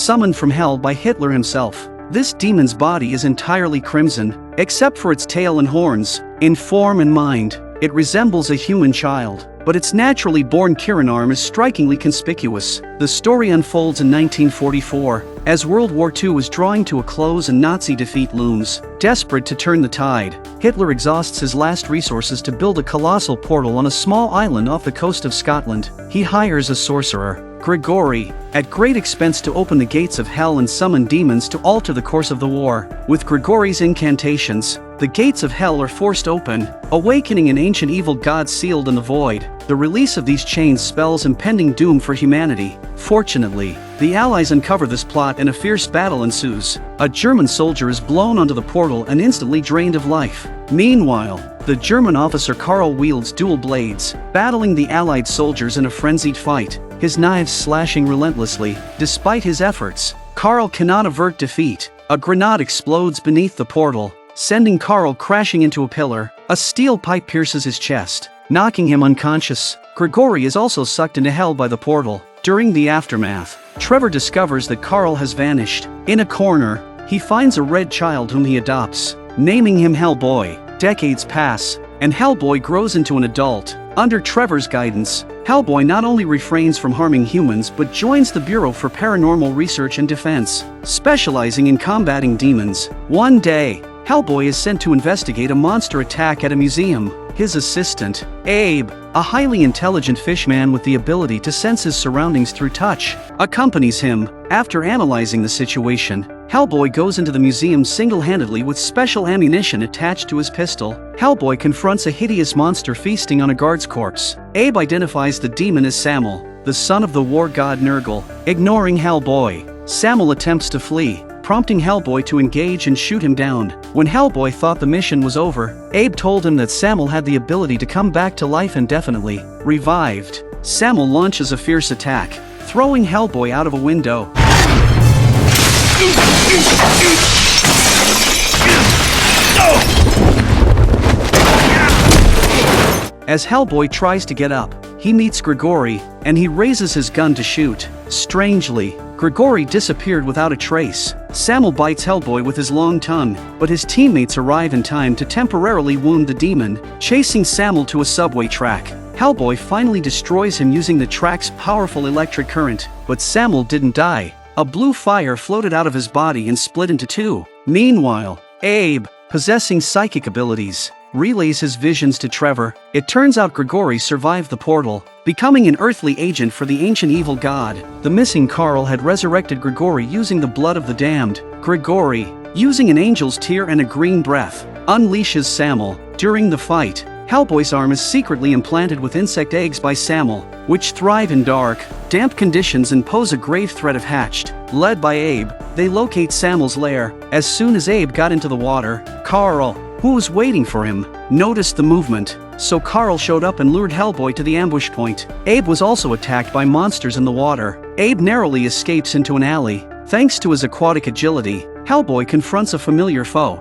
summoned from hell by Hitler himself. This demon's body is entirely crimson, except for its tail and horns. In form and mind, it resembles a human child, but its naturally born Kirin arm is strikingly conspicuous. The story unfolds in 1944, as World War II is drawing to a close and Nazi defeat looms. Desperate to turn the tide, Hitler exhausts his last resources to build a colossal portal on a small island off the coast of Scotland. He hires a sorcerer, Grigori, at great expense to open the gates of hell and summon demons to alter the course of the war. With Grigori's incantations, the gates of hell are forced open, awakening an ancient evil god sealed in the void. The release of these chains spells impending doom for humanity. Fortunately, the Allies uncover this plot and a fierce battle ensues. A German soldier is blown onto the portal and instantly drained of life. Meanwhile, the German officer Karl wields dual blades, battling the Allied soldiers in a frenzied fight, his knives slashing relentlessly. Despite his efforts, Karl cannot avert defeat. A grenade explodes beneath the portal, sending Karl crashing into a pillar. A steel pipe pierces his chest, knocking him unconscious. Grigori is also sucked into hell by the portal. During the aftermath, Trevor discovers that Karl has vanished. In a corner, he finds a red child whom he adopts, naming him Hellboy. Decades pass, and Hellboy grows into an adult. Under Trevor's guidance, Hellboy not only refrains from harming humans but joins the Bureau for Paranormal Research and Defense, specializing in combating demons. One day, Hellboy is sent to investigate a monster attack at a museum. His assistant, Abe, a highly intelligent fishman with the ability to sense his surroundings through touch, accompanies him. After analyzing the situation, Hellboy goes into the museum single-handedly with special ammunition attached to his pistol. Hellboy confronts a hideous monster feasting on a guard's corpse. Abe identifies the demon as Samel, the son of the war god Nurgle. Ignoring Hellboy, Samel attempts to flee, prompting Hellboy to engage and shoot him down. When Hellboy thought the mission was over, Abe told him that Samel had the ability to come back to life indefinitely. Revived, Samel launches a fierce attack, throwing Hellboy out of a window. As Hellboy tries to get up, he meets Grigori, and he raises his gun to shoot. Strangely, Grigori disappeared without a trace. Samel bites Hellboy with his long tongue, but his teammates arrive in time to temporarily wound the demon, chasing Samel to a subway track. Hellboy finally destroys him using the track's powerful electric current, but Samel didn't die. A blue fire floated out of his body and split into two. Meanwhile, Abe, possessing psychic abilities, relays his visions to Trevor. It turns out Grigori survived the portal, becoming an earthly agent for the ancient evil god. The missing Karl had resurrected Grigori using the blood of the damned. Grigori, using an angel's tear and a green breath, unleashes Samel. During the fight, Hellboy's arm is secretly implanted with insect eggs by Samel, which thrive in dark, damp conditions and pose a grave threat if hatched. Led by Abe, they locate Samel's lair. As soon as Abe got into the water, Karl, who was waiting for him, noticed the movement, so Karl showed up and lured Hellboy to the ambush point. Abe was also attacked by monsters in the water. Abe narrowly escapes into an alley. Thanks to his aquatic agility, Hellboy confronts a familiar foe.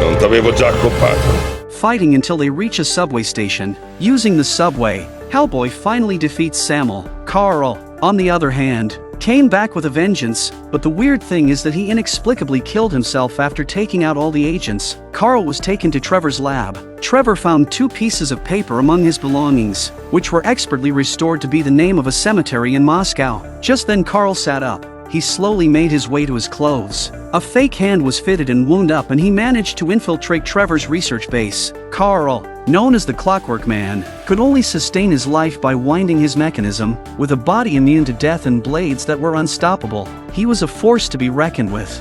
Non t'avevo già accoppato. Fighting until they reach a subway station. Using the subway, Hellboy finally defeats Samel. Karl, on the other hand, came back with a vengeance, but the weird thing is that he inexplicably killed himself after taking out all the agents. Karl was taken to Trevor's lab. Trevor found 2 pieces of paper among his belongings, which were expertly restored to be the name of a cemetery in Moscow. Just then Karl sat up. He slowly made his way to his clothes. A fake hand was fitted and wound up and he managed to infiltrate Trevor's research base. Karl, known as the Clockwork Man, could only sustain his life by winding his mechanism. With a body immune to death and blades that were unstoppable, he was a force to be reckoned with.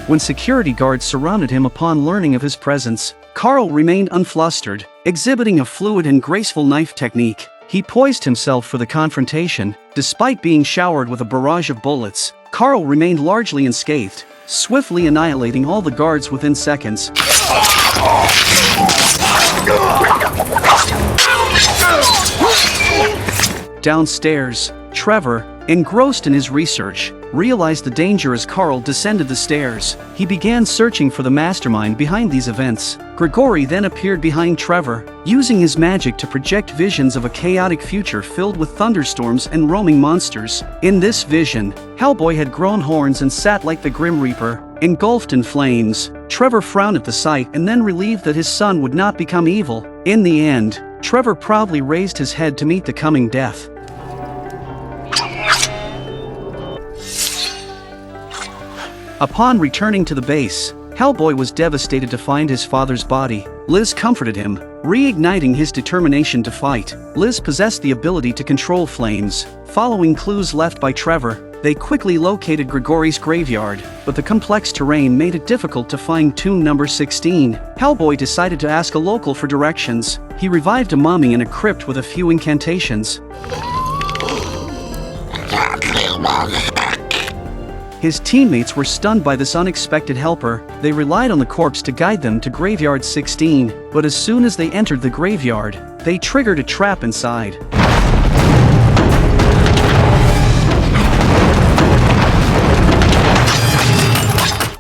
When security guards surrounded him upon learning of his presence, Karl remained unflustered, exhibiting a fluid and graceful knife technique. He poised himself for the confrontation. Despite being showered with a barrage of bullets, Karl remained largely unscathed, swiftly annihilating all the guards within seconds. Downstairs, Trevor, engrossed in his research, realized the danger as Carl descended the stairs. He began searching for the mastermind behind these events. Grigori then appeared behind Trevor, using his magic to project visions of a chaotic future filled with thunderstorms and roaming monsters. In this vision, Hellboy had grown horns and sat like the Grim Reaper, engulfed in flames. Trevor frowned at the sight and then relieved that his son would not become evil. In the end, Trevor proudly raised his head to meet the coming death. Upon returning to the base, Hellboy was devastated to find his father's body. Liz comforted him, reigniting his determination to fight. Liz possessed the ability to control flames. Following clues left by Trevor, they quickly located Grigori's graveyard, but the complex terrain made it difficult to find tomb number 16. Hellboy decided to ask a local for directions. He revived a mummy in a crypt with a few incantations. His teammates were stunned by this unexpected helper. They relied on the corpse to guide them to Graveyard 16, but as soon as they entered the graveyard, they triggered a trap inside.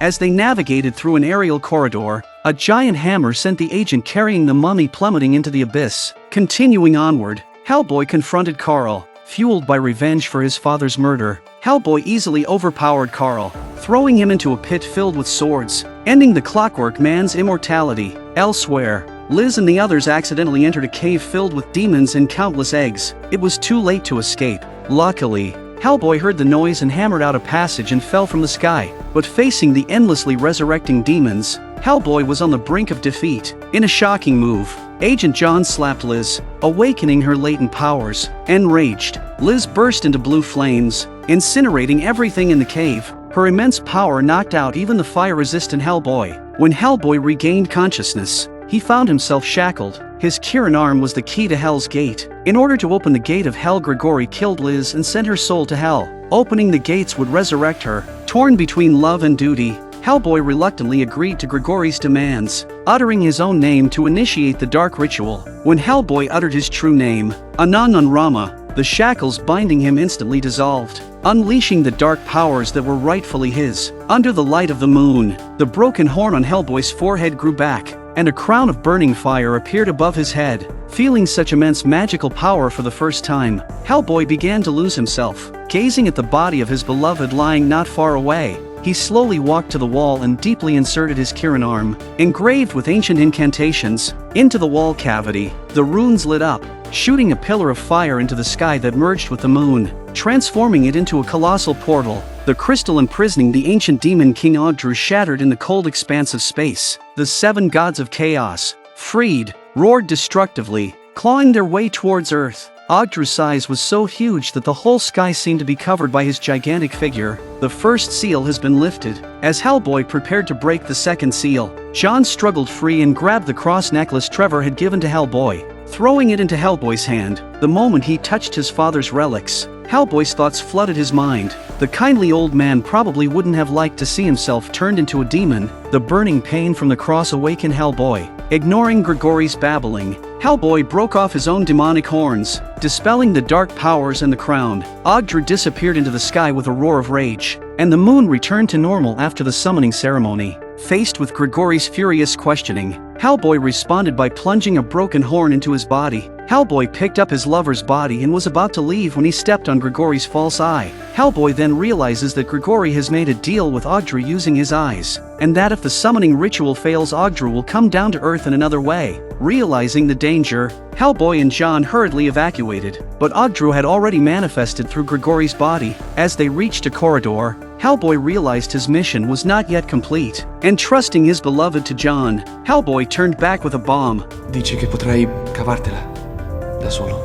As they navigated through an aerial corridor, a giant hammer sent the agent carrying the mummy plummeting into the abyss. Continuing onward, Hellboy confronted Carl. Fueled by revenge for his father's murder, Hellboy easily overpowered Carl, throwing him into a pit filled with swords, ending the Clockwork Man's immortality. Elsewhere, Liz and the others accidentally entered a cave filled with demons and countless eggs. It was too late to escape. Luckily, Hellboy heard the noise and hammered out a passage and fell from the sky. But facing the endlessly resurrecting demons, Hellboy was on the brink of defeat. In a shocking move, Agent John slapped Liz, awakening her latent powers. Enraged, Liz burst into blue flames, incinerating everything in the cave. Her immense power knocked out even the fire-resistant Hellboy. When Hellboy regained consciousness, he found himself shackled. His Kirin arm was the key to Hell's gate. In order to open the gate of Hell, Grigori killed Liz and sent her soul to Hell. Opening the gates would resurrect her. Torn between love and duty, Hellboy reluctantly agreed to Grigori's demands, uttering his own name to initiate the dark ritual. When Hellboy uttered his true name, Anannan Rama, the shackles binding him instantly dissolved, unleashing the dark powers that were rightfully his. Under the light of the moon, the broken horn on Hellboy's forehead grew back, and a crown of burning fire appeared above his head. Feeling such immense magical power for the first time, Hellboy began to lose himself. Gazing at the body of his beloved lying not far away, he slowly walked to the wall and deeply inserted his Kirin arm, engraved with ancient incantations, into the wall cavity. The runes lit up, shooting a pillar of fire into the sky that merged with the moon, transforming it into a colossal portal. The crystal imprisoning the ancient demon King Ogdru shattered in the cold expanse of space. The 7 gods of chaos, freed, roared destructively, clawing their way towards Earth. Ogdru's size was so huge that the whole sky seemed to be covered by his gigantic figure. The first seal has been lifted. As Hellboy prepared to break the second seal, John struggled free and grabbed the cross necklace Trevor had given to Hellboy, throwing it into Hellboy's hand. The moment he touched his father's relics, Hellboy's thoughts flooded his mind. The kindly old man probably wouldn't have liked to see himself turned into a demon. The burning pain from the cross awakened Hellboy. Ignoring Grigori's babbling, Hellboy broke off his own demonic horns, dispelling the dark powers and the crown. Ogdru disappeared into the sky with a roar of rage, and the moon returned to normal after the summoning ceremony. Faced with Grigori's furious questioning, Hellboy responded by plunging a broken horn into his body. Hellboy picked up his lover's body and was about to leave when he stepped on Grigori's false eye. Hellboy then realizes that Grigori has made a deal with Ogdru using his eyes, and that if the summoning ritual fails, Ogdru will come down to Earth in another way. Realizing the danger, Hellboy and John hurriedly evacuated, but Ogdru had already manifested through Grigori's body. As they reached a corridor, Hellboy realized his mission was not yet complete. Entrusting his beloved to John, Hellboy turned back with a bomb. Dici che potrai cavartela da solo?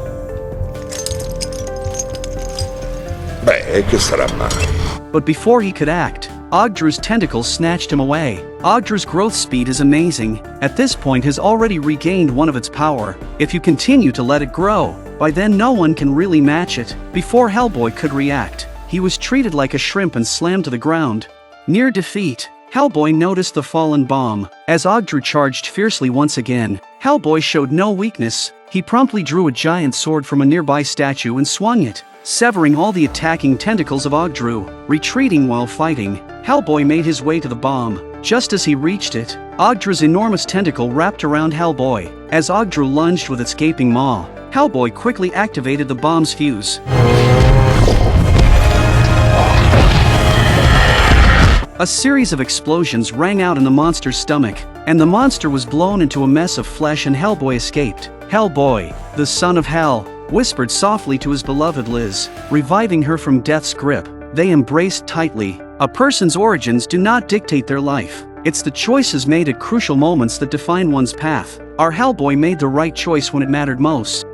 Beh, che sarà mai? But before he could act, Ogdru's tentacles snatched him away. Ogdru's growth speed is amazing. At this point has already regained one of its power. If you continue to let it grow, by then no one can really match it. Before Hellboy could react, he was treated like a shrimp and slammed to the ground. Near defeat, Hellboy noticed the fallen bomb. As Ogdru charged fiercely once again, Hellboy showed no weakness. He promptly drew a giant sword from a nearby statue and swung it, severing all the attacking tentacles of Ogdru. Retreating while fighting, Hellboy made his way to the bomb. Just as he reached it, Ogdru's enormous tentacle wrapped around Hellboy. As Ogdru lunged with its gaping maw, Hellboy quickly activated the bomb's fuse. A series of explosions rang out in the monster's stomach, and the monster was blown into a mess of flesh and Hellboy escaped. Hellboy, the son of Hell, whispered softly to his beloved Liz, reviving her from death's grip. They embraced tightly. A person's origins do not dictate their life. It's the choices made at crucial moments that define one's path. Our Hellboy made the right choice when it mattered most.